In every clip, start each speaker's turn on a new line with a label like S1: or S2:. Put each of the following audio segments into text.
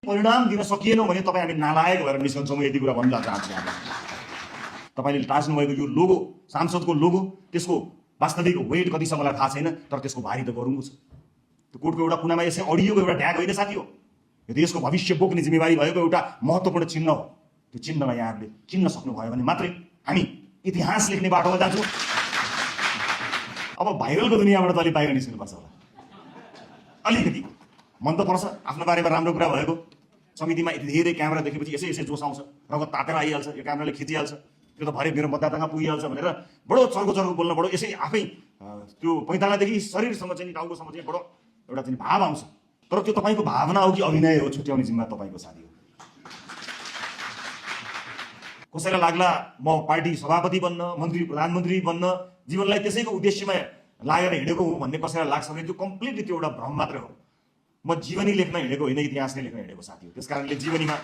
S1: परिणाम दिन सकिएनौँ भने तपाईँ हामी नालायक भएर निस्कन्छौँ। म यति कुरा भन्न चाहन्छु। तपाईँले टाँच्नु भएको यो लोगो, सांसदको लोगो, त्यसको वास्तविक वेट कति छ मलाई थाहा छैन, तर त्यसको भारी त गरुङ्गो छ। त्यो कोर्टको एउटा कुनामा यसै अडियोको एउटा ढ्याग होइन साथी हो। यो देशको भविष्य बोक्ने जिम्मेवारी भएको एउटा महत्त्वपूर्ण चिन्ह हो। त्यो चिन्हलाई यहाँहरूले चिन्न सक्नुभयो भने मात्रै हामी इतिहास लेख्ने बाटोमा जान्छौँ। अब भाइरलको दुनियाँबाट त अलिक बाहिर निस्किनुपर्छ होला। अलिकति मन त पर्छ आफ्नो बारेमा राम्रो कुरा भएको, समितिमा यति धेरै क्यामेरा देखेपछि यसै यसै जोस आउँछ, रगत तातेर आइहाल्छ, यो क्यामेराले खिचिहाल्छ, त्यो त भरे मेरो मतदातामा पुगिहाल्छ भनेर बडो चर्को चर्को बोल्न बडो यसै आफै त्यो पैतालादेखि शरीरसम्म चाहिँ टाउकोसम्म चाहिँ बडो एउटा चाहिँ भाव आउँछ। तर त्यो तपाईँको भावना हो कि अभिनय हो, छुट्याउने जिम्मा तपाईँको साथी हो। कसैलाई लाग्ला म पार्टी सभापति बन्न, मन्त्री प्रधानमन्त्री बन्न जीवनलाई त्यसैको उद्देश्यमा लागेर हिँडेको हो भन्ने कसैलाई लाग्छ भने त्यो कम्प्लिटली त्यो एउटा भ्रम मात्र हो। म जीवनी लेख्न हिँडेको होइन, इतिहास नै लेख्न हिँडेको साथी हो। त्यसकारणले जीवनीमा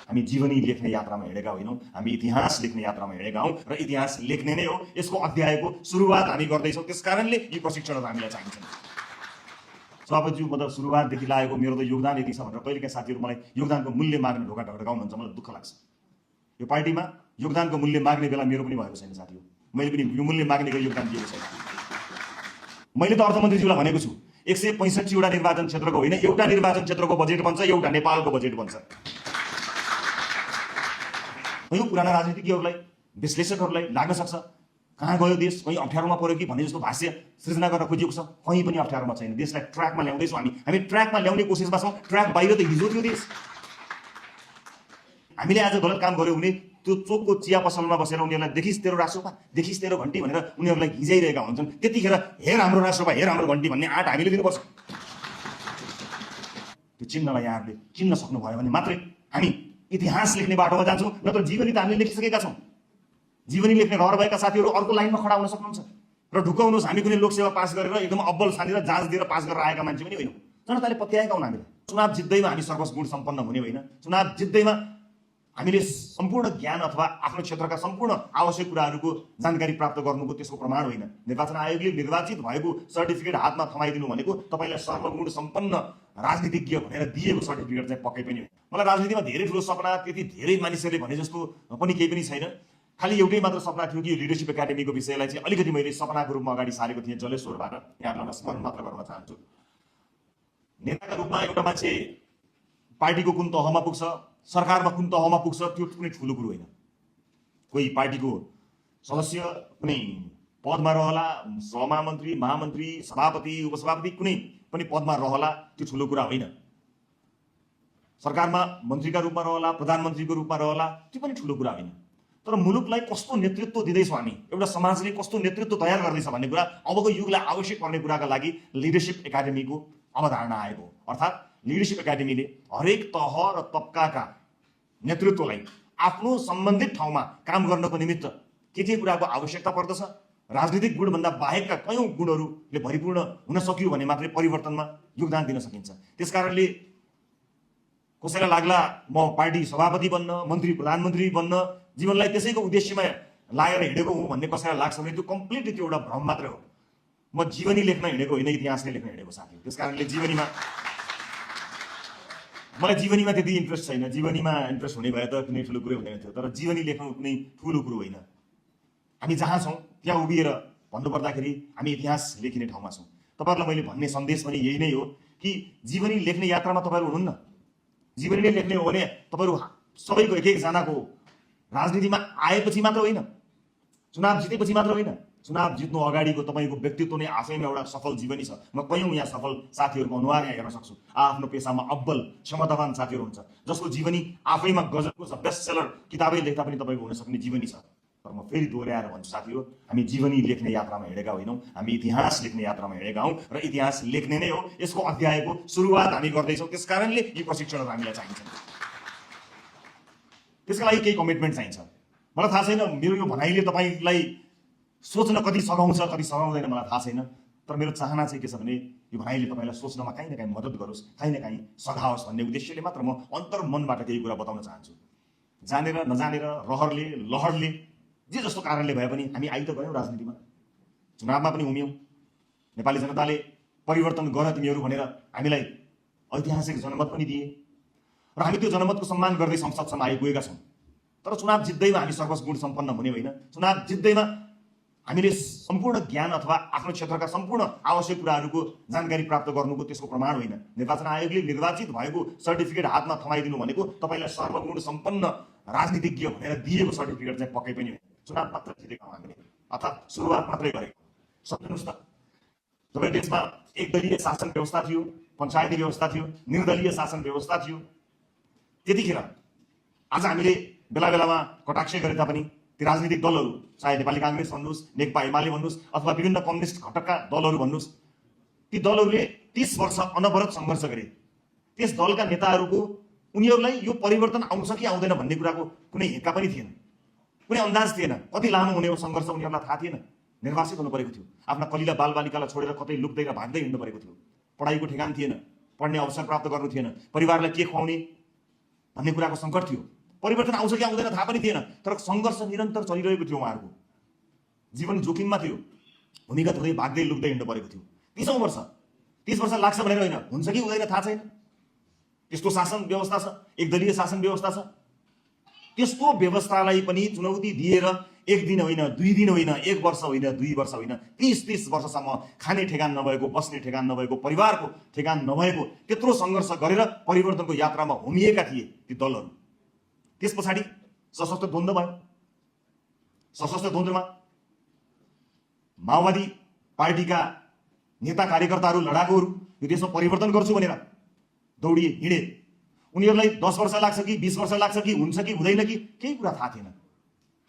S1: हामी जीवनी लेख्ने यात्रामा हिँडेका होइनौँ, हामी इतिहास लेख्ने यात्रामा हिँडेका हौँ र इतिहास लेख्ने नै हो। यसको अध्यायको सुरुवात हामी गर्दैछौँ। त्यसकारणले यी प्रशिक्षणहरू हामीलाई चाहिन्छन्। सभापतिज्यू, मतलब सुरुवातदेखि लागेको मेरो त योगदान यति छ भनेर कहिलेकाहीँ साथीहरू मलाई योगदानको मूल्य माग्ने ढोका ढकढकाउनुहुन्छ, मलाई दुःख लाग्छ। यो पार्टीमा योगदानको मूल्य माग्ने बेला मेरो पनि भएको छैन साथी हो। मैले पनि यो मूल्य माग्ने गरी योगदान दिएको छैन। मैले त अर्थमन्त्रीज्यूलाई भनेको छु 165 वटा निर्वाचन क्षेत्रको होइन, एउटा निर्वाचन क्षेत्रको बजेट बन्छ, एउटा नेपालको बजेट बन्छ। यो पुराना राजनीतिज्ञहरूलाई, विश्लेषकहरूलाई लाग्न सक्छ कहाँ गयो देश, कहीँ अप्ठ्यारोमा पर्यो कि भन्ने जस्तो भाष्य सृजना गर्न खोजिएको छ। कहीँ पनि अप्ठ्यारोमा छैन। देशलाई ट्र्याकमा ल्याउँदैछौँ हामी ट्र्याकमा ल्याउने कोसिसमा छौँ। ट्र्याक बाहिर त हिजो थियो देश। हामीले आज गलत काम गर्यो भने त्यो चोकको चिया पसलमा बसेर उनीहरूलाई देखिस् तेरो राष्ट्रपा, देखिस् तेरो घन्टी भनेर उनीहरूलाई हिजाइरहेका हुन्छन्। त्यतिखेर हेर हाम्रो राष्ट्रपा, हेर हाम्रो घन्टी भन्ने आँट हामीले दिनुपर्छ। त्यो चिन्हलाई यहाँहरूले चिन्न सक्नुभयो भने मात्रै हामी इतिहास लेख्ने बाटोमा जान्छौँ। नत्र जीवनी त हामीले लेखिसकेका छौँ। जीवनी लेख्ने रहर भएका साथीहरू अर्को लाइनमा खडा हुन सक्नुहुन्छ र ढुकाउनुहोस् हामी कुनै लोकसेवा पास गरेर एकदम अब्बल छानेर जाँच दिएर पास गरेर आएका मान्छे पनि होइनौँ। जनताले पत्याएका हुन्। हामीले चुनाव जित्दैमा हामी सर्वगुण सम्पन्न हुने होइन। चुनाव जित्दैमा हामीले सम्पूर्ण ज्ञान अथवा आफ्नो क्षेत्रका सम्पूर्ण आवश्यक कुराहरूको जानकारी प्राप्त गर्नुको त्यसको प्रमाण होइन। निर्वाचन आयोगले निर्वाचित भएको सर्टिफिकेट हातमा थमाइदिनु भनेको तपाईँलाई सर्वगुण सम्पन्न राजनीतिज्ञ भनेर दिएको सर्टिफिकेट चाहिँ पक्कै पनि होइन। मलाई राजनीतिमा धेरै ठुलो सपना, त्यति धेरै मानिसहरूले भने जस्तो पनि केही पनि छैन। खालि एउटै मात्र सपना थियो कि यो लिडरसिप एकाडेमीको विषयलाई चाहिँ अलिकति मैले सपनाको रूपमा अगाडि सारेको थिएँ जलेश्वरबाट। यहाँहरूलाई स्मरण मात्र गर्न चाहन्छु। नेताका रूपमा एउटा मान्छे पार्टीको कुन तहमा पुग्छ, सरकारमा कुन तहमा पुग्छ, त्यो कुनै ठुलो कुरो होइन। कोही पार्टीको सदस्य कुनै पदमा रहला, सहमन्त्री, महामन्त्री, सभापति, उपसभापति कुनै पनि पदमा रहला, त्यो ठुलो कुरा होइन। सरकारमा मन्त्रीका रूपमा रहला, प्रधानमन्त्रीको रूपमा रहला, त्यो पनि ठुलो कुरा होइन। तर मुलुकलाई कस्तो नेतृत्व दिँदैछौँ हामी, एउटा समाजले कस्तो नेतृत्व तयार गर्दैछ भन्ने कुरा अबको युगलाई आवश्यक पर्ने कुराका लागि लिडरसिप एकाडेमीको अवधारणा आएको। अर्थात् लिडरसिप एकाडेमीले हरेक तह र तबकाका नेतृत्वलाई आफ्नो सम्बन्धित ठाउँमा काम गर्नको निमित्त के कुराको आवश्यकता पर्दछ, राजनीतिक गुणभन्दा बाहेकका कयौँ गुणहरूले भरिपूर्ण हुन सक्यो भने मात्रै परिवर्तनमा योगदान दिन सकिन्छ। त्यसकारणले कसैलाई लाग्ला म पार्टी सभापति बन्न, मन्त्री प्रधानमन्त्री बन्न जीवनलाई त्यसैको उद्देश्यमा लागेर हिँडेको हो भन्ने कसैलाई लाग्छ भने त्यो कम्प्लिटली त्यो एउटा भ्रम मात्र हो। म जीवनी लेख्न हिँडेको होइन, इतिहास नै लेख्न हिँडेको साथी हो। त्यसकारणले मलाई जीवनीमा त्यति इन्ट्रेस्ट छैन। जीवनीमा इन्ट्रेस्ट हुने भए त कुनै ठुलो कुरो हुँदैन थियो। तर जीवनी लेख्नु कुनै ठुलो कुरो होइन। हामी जहाँ छौँ त्यहाँ उभिएर भन्नुपर्दाखेरि हामी इतिहास लेखिने ठाउँमा छौँ। तपाईँहरूलाई मैले भन्ने सन्देश पनि यही नै हो कि जीवनी लेख्ने यात्रामा तपाईँहरू हुनुहुन्न। जीवनी नै लेख्ने हो भने तपाईँहरू सबैको एक एकजनाको राजनीतिमा आएपछि मात्र होइन, चुनाव जितेपछि मात्र होइन, चुनाव जित्नु अगाडिको तपाईँको व्यक्तित्व नै आफैमा एउटा सफल जीवनी छ। म कयौँ यहाँ सफल साथीहरूको अनुहार यहाँ हेर्न सक्छु। आफ्नो पेसामा अब्बल क्षमतावान साथीहरू हुन्छ जसको जीवनी आफैमा गजबको छ। बेस्ट सेलर किताबै लेख्दा पनि तपाईँको हुन सक्ने जीवनी छ। तर म फेरि दोहोऱ्याएर भन्छु साथीहरू, हामी जीवनी लेख्ने यात्रामा हिँडेका होइनौँ, हामी इतिहास लेख्ने यात्रामा हिँडेका हौँ र इतिहास लेख्ने नै हो। यसको अध्यायको सुरुवात हामी गर्दैछौँ। त्यसकारणले यी प्रशिक्षणहरू हामीलाई चाहिन्छन्। त्यसका लागि केही कमिटमेन्ट चाहिन्छ। मलाई थाहा छैन मेरो यो भनाइले तपाईँलाई सोच्न कति सघाउँछ कति सघाउँदैन मलाई थाहा छैन। तर मेरो चाहना चाहिँ के छ भने यो भनाइले तपाईँलाई सोच्नमा काहीँ न काहीँ मद्दत गरोस्, काहीँ न काहीँ सघाओस् भन्ने उद्देश्यले मात्र म अन्तर्मनबाट केही कुरा बताउन चाहन्छु। जानेर नजानेर, रहरले लहरले, जे जस्तो कारणले भए पनि हामी आइ त गयौँ राजनीतिमा, चुनावमा पनि उम्यौँ। नेपाली जनताले परिवर्तन गर तिमीहरू भनेर हामीलाई ऐतिहासिक जनमत पनि दिए र हामी त्यो जनमतको सम्मान गर्दै संसदसम्म आइपुगेका छौँ। तर चुनाव जित्दैमा हामी सर्वस गुण सम्पन्न हुने होइन। चुनाव जित्दैमा हामीले सम्पूर्ण ज्ञान अथवा आफ्नो क्षेत्रका सम्पूर्ण आवश्यक कुराहरूको जानकारी प्राप्त गर्नुको त्यसको प्रमाण होइन। निर्वाचन आयोगले निर्वाचित भएको सर्टिफिकेट हातमा थमाइदिनु भनेको तपाईँलाई सर्वगुण सम्पन्न राजनीतिज्ञ भनेर दिएको सर्टिफिकेट चाहिँ पक्कै पनि होइन। चुनाव मात्र जितेका हौँ हामीले, अर्थात् सुरुवात मात्रै गरेको। सम्झिनुहोस् त, जब देशमा एकदलीय शासन व्यवस्था थियो, पञ्चायती व्यवस्था थियो, निर्दलीय शासन व्यवस्था थियो, त्यतिखेर आज हामीले बेला बेलामा कटाक्ष गरे तापनि ती राजनीतिक दलहरू, चाहे नेपाली काङ्ग्रेस भन्नुहोस्, नेकपा एमाले भन्नुहोस् अथवा विभिन्न कम्युनिस्ट घटकका दलहरू भन्नुहोस्, ती दलहरूले 30 वर्ष अनवरत सङ्घर्ष गरे। त्यस दलका नेताहरूको उनीहरूलाई यो परिवर्तन आउँछ कि आउँदैन भन्ने कुराको कुनै हिक्का पनि थिएन, कुनै अन्दाज थिएन। कति लामो हुने हो सङ्घर्ष उनीहरूलाई थाहा थिएन। निर्वासित हुनु परेको थियो, आफ्ना कलिला बालबालिकालाई छोडेर कतै लुक्दै र भाग्दै हिँड्नु परेको थियो। पढाइको ठेगान थिएन, पढ्ने अवसर प्राप्त गर्नु थिएन, परिवारलाई के खुवाउने भन्ने कुराको सङ्कट थियो। परिवर्तन आउँछ कि आउँदैन थाहा पनि थिएन, तर सङ्घर्ष निरन्तर चलिरहेको थियो। उहाँहरूको जीवन जोखिममा थियो, भूमिगत हुँदै भाग्दै लुक्दै हिँड्नु परेको थियो। 30 वर्ष लाग्छ भनेर होइन, हुन्छ कि हुँदैन थाहा छैन। त्यस्तो शासन व्यवस्था छ, एकदलीय शासन व्यवस्था छ। त्यस्तो व्यवस्थालाई पनि चुनौती दिएर एक दिन होइन, 2 दिन होइन, 1 वर्ष होइन, 2 वर्ष होइन, 30 वर्षसम्म खाने ठेगान नभएको, बस्ने ठेगान नभएको, परिवारको ठेगान नभएको त्यत्रो सङ्घर्ष गरेर परिवर्तनको यात्रामा होमिएका थिए ती दलहरू। त्यस पछाडि सशस्त्र द्वन्द्व भयो। सशस्त्र द्वन्द्वमा माओवादी पार्टीका नेता कार्यकर्ताहरू, लडाकुहरू यो देशमा परिवर्तन गर्छु भनेर दौडिए, हिँडे। उनीहरूलाई 10 वर्ष लाग्छ कि 20 वर्ष लाग्छ कि हुन्छ कि हुँदैन कि केही कुरा थाहा थिएन,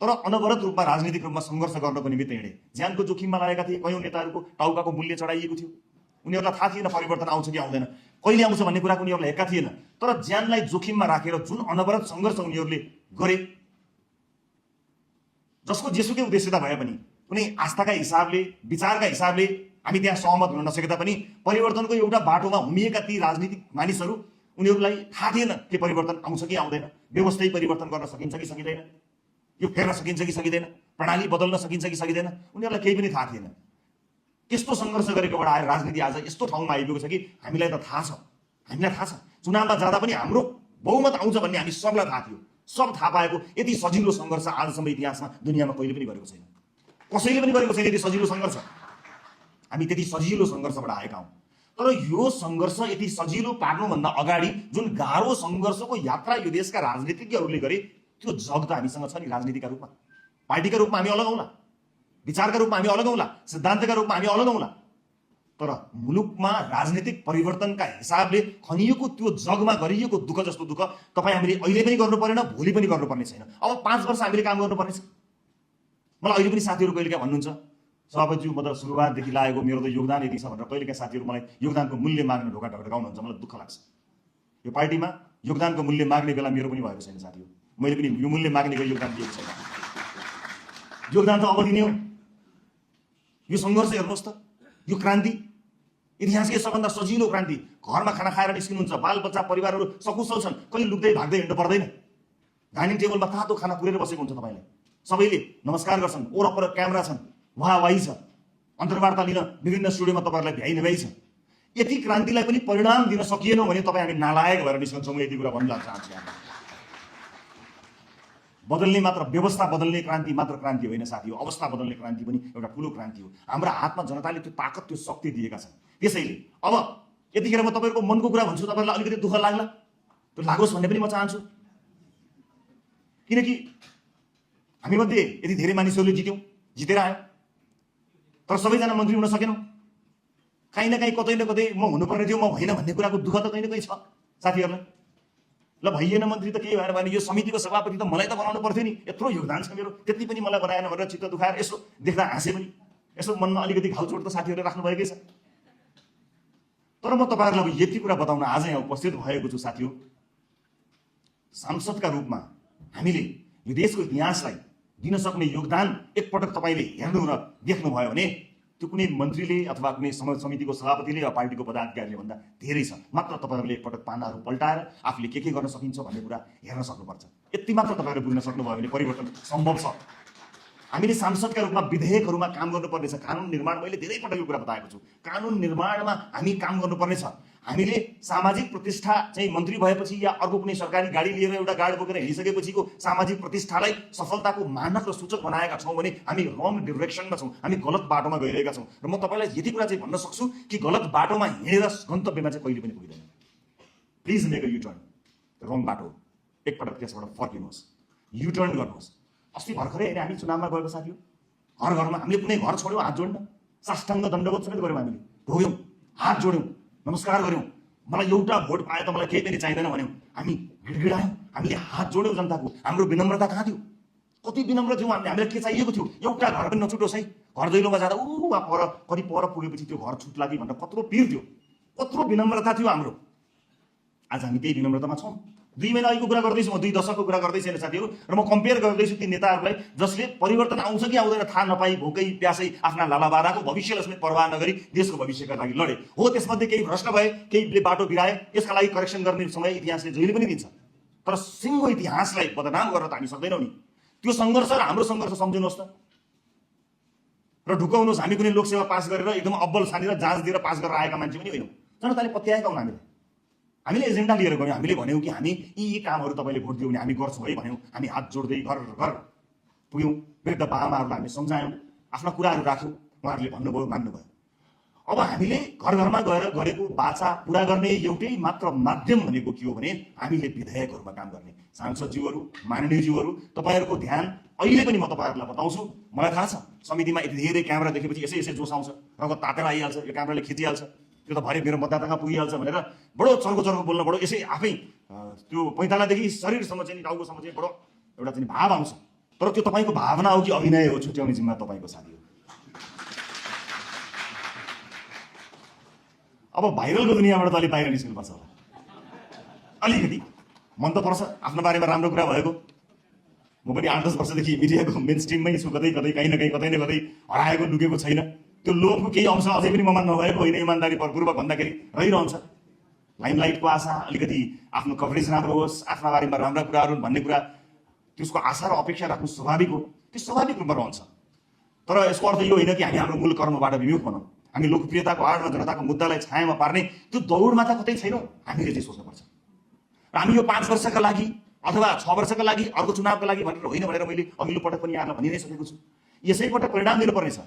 S1: तर अनवरत रूपमा राजनीतिक रूपमा सङ्घर्ष गर्नको निमित्त हिँडे। ज्यानको जोखिममा लागेका थिए। कयौँ नेताहरूको टाउकाको मूल्य चढाइएको थियो। उनीहरूलाई थाहा थिएन परिवर्तन आउँछ कि आउँदैन, कहिले आउँछ भन्ने कुराको उनीहरूलाई हेक्का थिएन। तर ज्यानलाई जोखिममा राखेर जुन अनवरत सङ्घर्ष उनीहरूले गरे, जसको जेसुकै उद्देश्यता भए पनि, कुनै आस्थाका हिसाबले, विचारका हिसाबले हामी त्यहाँ सहमत हुन नसके तापनि परिवर्तनको एउटा बाटोमा हुमिएका ती राजनीतिक मानिसहरू, उनीहरूलाई थाहा थिएन के परिवर्तन आउँछ कि आउँदैन, व्यवस्थै परिवर्तन गर्न सकिन्छ कि सकिँदैन, यो फेर्न सकिन्छ कि सकिँदैन, प्रणाली बदल्न सकिन्छ कि सकिँदैन, उनीहरूलाई केही पनि थाहा थिएन। त्यस्तो सङ्घर्ष गरेकोबाट आएर राजनीति आज यस्तो ठाउँमा आइपुगेको छ कि हामीलाई त थाहा छ, हामीलाई थाहा छ चुनावमा जाँदा पनि हाम्रो बहुमत आउँछ भन्ने हामी सबलाई थाहा थियो। सब थाहा पाएको यति सजिलो सङ्घर्ष आजसम्म इतिहासमा दुनियाँमा कहिले पनि गरेको छैन, कसैले पनि गरेको छैन यति सजिलो सङ्घर्ष। हामी त्यति सजिलो सङ्घर्षबाट आएका हौँ। तर यो सङ्घर्ष यति सजिलो पार्नुभन्दा अगाडि जुन गाह्रो सङ्घर्षको यात्रा यो देशका राजनीतिज्ञहरूले गरे, त्यो जग त हामीसँग छ नि। राजनीतिका रूपमा, पार्टीका रूपमा हामी अलग हौँला, विचारका रूपमा हामी अलग हौँला, सिद्धान्तका रूपमा हामी अलग हौँला, तर मुलुकमा राजनीतिक परिवर्तनका हिसाबले खनिएको त्यो जगमा गरिएको दुःख जस्तो दुःख तपाईँ हामीले अहिले पनि गर्नु परेन, भोलि पनि गर्नुपर्ने छैन। अब 5 वर्ष हामीले काम गर्नुपर्नेछ। मलाई अहिले पनि साथीहरू कहिलेकाहीँ भन्नुहुन्छ, सभापतिज्यू म त सुरुवातदेखि लागेको मेरो त योगदान यति छ भनेर कहिलेकाहीँ साथीहरू मलाई योगदानको मूल्य माग्न ढोका ढकढकाउनुहुन्छ। मलाई दुःख लाग्छ। यो पार्टीमा योगदानको मूल्य माग्ने बेला मेरो पनि भएको छैन साथीहरू। मैले पनि यो मूल्य माग्ने गरी योगदान दिएको छैन। योगदान त अब दिने हो। यो सङ्घर्ष हेर्नुहोस् त, यो क्रान्ति इतिहासकै सबभन्दा सजिलो क्रान्ति। घरमा खाना खाएर निस्किनुहुन्छ, बालबच्चा परिवारहरू सकुशल छन्, कहिले लुक्दै भाग्दै हिँड्नु पर्दैन। डाइनिङ टेबलमा तातो खाना पुरेर बसेको हुन्छ तपाईँलाई, सबैले नमस्कार गर्छन्, वरपर क्यामेरा छन्, वाहवाही छ, अन्तर्वार्ता लिन विभिन्न स्टुडियोमा तपाईँहरूलाई भ्याइ छ। यति क्रान्तिलाई पनि परिणाम दिन सकिएन भने तपाईँ हामी नालायक भएर निस्कन्छौँ। म यति कुरा भन्न चाहन्छु। बदल्ने मात्र, व्यवस्था बदल्ने क्रान्ति मात्र क्रान्ति होइन साथी हो, अवस्था बदल्ने क्रान्ति पनि एउटा ठुलो क्रान्ति हो। हाम्रो हातमा जनताले त्यो ताकत, त्यो शक्ति दिएका छन्। त्यसैले अब यतिखेर म तपाईँहरूको मनको कुरा भन्छु, तपाईँहरूलाई अलिकति दुःख लाग्ला, त्यो लागोस् भन्ने पनि म चाहन्छु। किनकि हामीमध्ये यति धेरै मानिसहरूले जितेर आयो, तर सबैजना मन्त्री हुन सकेनौँ। काहीँ न काहीँ कतै न कतै म हुनुपर्ने थियो, म होइन भन्ने कुराको दुःख त कहीँ न कहीँ छ साथीहरूलाई। ल भइएन मन्त्री त केही भएर भने यो समितिको सभापति त मलाई त बनाउनु पर्थ्यो नि, यत्रो योगदान छ मेरो, त्यति पनि मलाई बनाएन भनेर चित्त दुखाएर यसो देख्दा हाँसे पनि, यसो मनमा अलिकति घाउचोट त साथीहरूले राख्नुभएकै छ। तर म तपाईँहरूलाई अब यति कुरा बताउन आज यहाँ उपस्थित भएको छु साथी हो। सांसदका रूपमा हामीले यो देशको इतिहासलाई दिन सक्ने योगदान एकपटक तपाईँले हेर्नु र देख्नुभयो भने त्यो कुनै मन्त्रीले अथवा कुनै समितिको सभापतिले वा पार्टीको पदाधिकारीले भन्दा धेरै छ। मात्र तपाईँहरूले एकपटक पानाहरू पल्टाएर आफूले के गर्न सकिन्छ भन्ने कुरा हेर्न सक्नुपर्छ। यति मात्र तपाईँहरू बुझ्न सक्नुभयो भने परिवर्तन सम्भव छ। हामीले सांसदका रूपमा विधेयकहरूमा काम गर्नुपर्नेछ। कानुन निर्माण, मैले धेरै पटक यो कुरा बताएको छु, कानुन निर्माणमा हामी काम गर्नुपर्नेछ। हामीले सामाजिक प्रतिष्ठा चाहिँ मन्त्री भएपछि या अर्को कुनै सरकारी गाडी लिएर एउटा गाडी बोकेर हिँडिसकेपछिको सामाजिक प्रतिष्ठालाई सफलताको मानक र सूचक बनाएका छौँ भने हामी रङ डिरेक्सनमा छौँ, हामी गलत बाटोमा गइरहेका छौँ। र म तपाईँलाई यति कुरा चाहिँ भन्न सक्छु कि गलत बाटोमा हिँडेर गन्तव्यमा चाहिँ कहिले पनि पुग्दैन। प्लिज मेक अ युटर्न, रङ बाटो एकपटक त्यसबाट फर्किनुहोस्, युटर्न गर्नुहोस्। अस्ति भर्खरै होइन हामी चुनावमा गएको साथी हो, घर घरमा हामीले कुनै घर छोड्यौँ हात जोड्न, साष्टाङ्ग दण्डवत समेत गऱ्यौँ, हामीले ढोग्यौँ, हात जोड्यौँ, नमस्कार गऱ्यौँ, मलाई एउटा भोट पाए त मलाई केही पनि चाहिँदैन भन्यौँ, हामी गिडगिडायौँ, हामीले हात जोड्यौँ जनताको। हाम्रो विनम्रता कहाँ थियो? कति विनम्र थियौँ हामीले, हामीलाई के चाहिएको थियो? एउटा घर पनि नछुटोस् है। घर दैलोमा जाँदा पर कति पर पुगेपछि त्यो घर छुट्ला कि भनेर कत्रो पिर थियो, कत्रो विनम्रता थियो हाम्रो। आज हामी त्यही विनम्रतामा छौँ। 2 महिना अघिको कुरा गर्दैछु, म 2 दशकको कुरा गर्दैछु साथीहरू, र म कम्पेयर गर्दैछु ती नेताहरूलाई जसले परिवर्तन आउँछ कि आउँदैन थाहा नपाई भोकै प्यासै आफ्ना लालाबाराको भविष्यलाई समेत परवाह नगरी देशको भविष्यका लागि लडे। हो, त्यसमध्ये केही भ्रष्ट भए, केहीले बाटो बिराए, यसका लागि करेक्सन गर्ने समय इतिहासले जहिले पनि दिन्छ। तर सिङ्गो इतिहासलाई बदनाम गर्न त हामी सक्दैनौँ नि। त्यो सङ्घर्ष र हाम्रो सङ्घर्ष सम्झिनुहोस् त र ढुकाउनुहोस्। हामी कुनै लोकसेवा पास गरेर एकदम अब्बल छानेर जाँच दिएर पास गरेर आएका मान्छे पनि होइनौँ। जनताले पत्याएका हुन्। हामीले एजेन्डा लिएर गयौँ, हामीले भन्यौँ कि हामी यी कामहरू तपाईँले भोट दियो भने हामी गर्छौँ है भन्यौँ। हामी हात जोड्दै घर घर पुग्यौँ, वृद्ध बाबाहरूलाई हामी सम्झायौँ, आफ्ना कुराहरू राख्यौँ, उहाँहरूले भन्नुभयो, मान्नुभयो। अब हामीले घर घरमा गएर गरेको बाचा पुरा गर्ने एउटै मात्र माध्यम भनेको के हो भने हामीले विधेयकहरूमा काम गर्ने। सांसदज्यूहरू, माननीयज्यूहरू, तपाईँहरूको ध्यान अहिले पनि म तपाईँहरूलाई बताउँछु। मलाई थाहा छ समितिमा यति धेरै क्यामेरा देखेपछि यसै यसै जोस आउँछ, रगत तातेर आइहाल्छ, यो क्यामेराले खिचिहाल्छ, त्यो त भरे मेरो मतदातामा पुगिहाल्छ भनेर बडो चर्को चर्को बोल्न, बडो यसै आफै त्यो पैतालादेखि शरीरसम्म चाहिँ टाउकोसम्म चाहिँ बडो एउटा चाहिँ भाव आउँछ। तर त्यो तपाईँको भावना हो कि अभिनय हो, छुट्याउने जिम्मा तपाईँको साथी हो। अब भाइरलको दुनियाँबाट त अलिक बाहिर निस्किनुपर्छ होला, अलिकति मन त पर्छ आफ्नो बारेमा राम्रो कुरा भएको। म पनि 8-10 वर्षदेखि मिडियाको मेन स्ट्रिममै छु, कतै कतै कहीँ न कहीँ कतै न कतै हराएको लुकेको छैन। त्यो लोभको केही अंश अझै पनि ममा नभएको होइन, इमान्दारीपूर्वक भन्दाखेरि रहिरहन्छ। लाइमलाइटको आशा, अलिकति आफ्नो कभरेज राम्रो होस्, आफ्ना बारेमा राम्रा कुराहरू भन्ने कुरा, त्यसको आशा र अपेक्षा राख्नु स्वाभाविक हो, त्यो स्वाभाविक रूपमा रहन्छ। तर यसको अर्थ यो होइन कि हामी हाम्रो मूल कर्मबाट विमुख बनाउँ। हामी लोकप्रियताको आडमा जनताको मुद्दालाई छायामा पार्ने त्यो दौडमा त कतै छैनौँ। हामीले चाहिँ सोच्नुपर्छ र हामी यो 5 वर्षका लागि अथवा 6 वर्षका लागि अर्को चुनावका लागि भनेर होइन भनेर मैले अघिल्लो पटक पनि यहाँलाई भनि नै सकेको छु। यसैपटक परिणाम दिनुपर्नेछ।